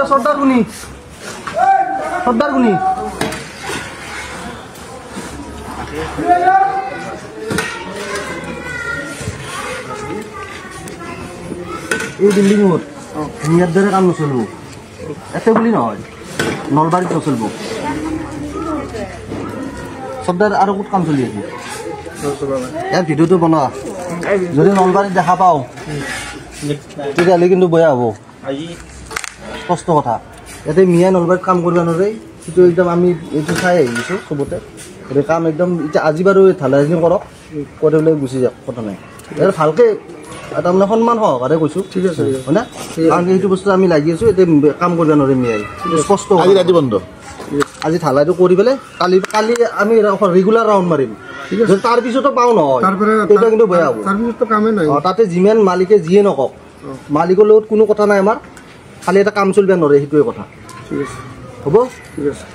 সৰ্দাৰ গুনি সৰ্দাৰ গুনি এই বিল্ডিং মিয়াৰ ধৰে কাম নচলব এতে বুলি নহয় নলবাৰীত নচলব সৰ্দাৰ আৰু ক'ত কাম চলি আছে ইয়াৰ ভিডিঅ'টো বনোৱা যদি নলবাৰীত দেখা পাওঁ তেতিয়াহ'লে কিন্তু বেয়া হ'ব স্পষ্ট কথা ইয়াতে মিয়াই নলবাৰীত কাম কৰিব নোৱাৰে সেইটো একদম আমি এইটো চাই আহিছোঁ চবতে গতিকে কাম একদম এতিয়া আজি বাৰু ঢালাইখিনি কৰক কৰি পেলাই গুচি যাওক কথা নাই ইয়াৰ ভালকৈ তাৰমানে সন্মান সহকাৰে কৈছোঁ ঠিক আছে হয় না কাৰণ সেইটো বস্তু আমি লাগি আছোঁ এতিয়া কাম কৰিব নোৱাৰিম মিয়াই স্পষ্ট আজি ৰাতি বন্ধ আজি ঢালাইটো কৰি পেলাই কালি আমি ৰেগুলাৰ ৰাউণ্ড মাৰিম তাৰ পিছতো পাওঁ নহয় তেতিয়া কিন্তু বেয়া হ'ব তাতে যিমান মালিকে যিয়ে নকওক মালিকৰ লগত কোনো কথা নাই আমাৰ খালি এটা কাম চলিব নোৱাৰে সেইটোৱে কথা হ'ব ঠিক আছে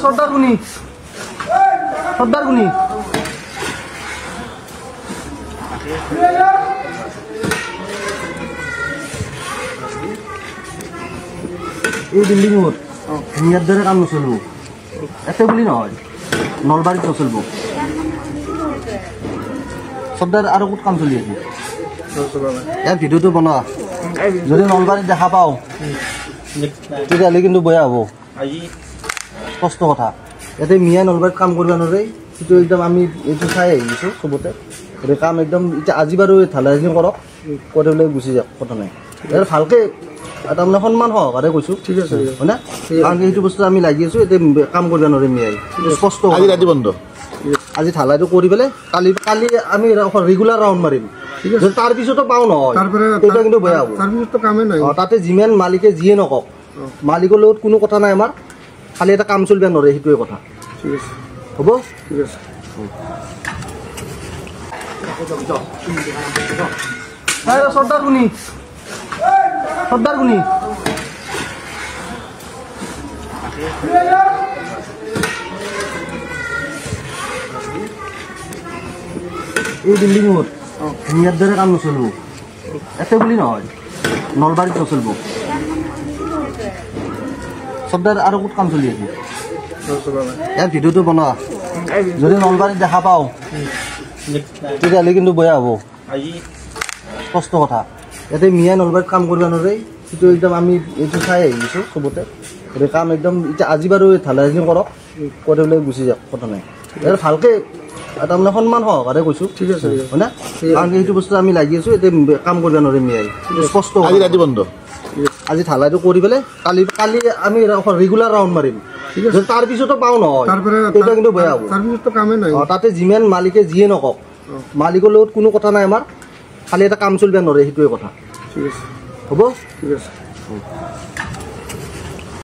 সর্দার গুনি সর্দার গুনি এই বিল্ডিং মিয়ার ধরে কাম নচলব এতে বুলি নহয় নলবাৰীত নচলব সৰ্দাৰ আৰু ক'ত কাম চলি আছে ইয়াৰ ভিডিঅ'টো বনোৱা যদি নলবাৰীত দেখা পাওঁ তেতিয়াহ'লে কিন্তু বেয়া হ'ব স্পষ্ট কথা ইয়াতে মিয়াই নলবাৰীত কাম কৰিব নোৱাৰে সেইটো একদম আমি এইটো চাই আহিছোঁ চবতে গতিকে কাম একদম এতিয়া আজি বাৰু ঢালাইখিনি কৰক কৰি পেলাই গুচি যাওক কথা নাই ইয়াৰ ভালকৈ তাৰমানে সন্মান সহকাৰে কৈছোঁ ঠিক আছে হয় না কাৰণ সেইটো বস্তু আমি লাগি আছোঁ এতিয়া কাম কৰিব নোৱাৰিম মিয়াই স্পষ্ট আজি ৰাতি বন্ধ আজি ঢালাইটো কৰি পেলাই কালি আমি ৰেগুলাৰ ৰাউণ্ড মাৰিম তাৰ পিছতো পাওঁ নহয় তেতিয়া কিন্তু বেয়া হ'ব তাতে যিমান মালিকে যিয়ে নকওক মালিকৰ লগত কোনো কথা নাই আমাৰ খালি এটা কাম চলিব নোৱাৰে সেইটোৱে কথা হ'ব ঠিক আছে সর্দার গুনি সর্দার গুনি এই বিল্ডিং মিয়ার ধরে কাম নচলব এতে বুলি নহয় নলবাৰীত নচলব সৰ্দাৰ আৰু ক'ত কাম চলি আছে ইয়াৰ ভিডিঅ'টো বনোৱা যদি নলবাৰীত দেখা পাওঁ তেতিয়াহ'লে কিন্তু বেয়া হ'ব স্পষ্ট কথা ইয়াতে মিয়াই নলবাৰীত কাম কৰিব নোৱাৰে সেইটো একদম আমি এইটো চাই আহিছোঁ চবতে গতিকে কাম একদম এতিয়া আজি বাৰু ঢালাইখিনি কৰক কৰি পেলাই গুচি যাওক কথা নাই ইয়াৰ ভালকৈ তাৰমানে সন্মান সহকাৰে কৈছোঁ ঠিক আছে হয় না কাৰণ সেইটো বস্তু আমি লাগি আছোঁ এতিয়া কাম কৰিব নোৱাৰিম মিয়াই স্পষ্ট আজি ৰাতি বন্ধ আজি ঢালাইটো কৰি পেলাই কালি আমি ৰেগুলাৰ ৰাউণ্ড মাৰিম তাৰ পিছতো পাওঁ নহয় তেতিয়া কিন্তু বেয়া হ'ব তাতে যিমান মালিকে যিয়ে নকওক মালিকৰ লগত কোনো কথা নাই আমাৰ খালি এটা কাম চলিব নোৱাৰে সেইটোৱে কথা হ'ব ঠিক আছে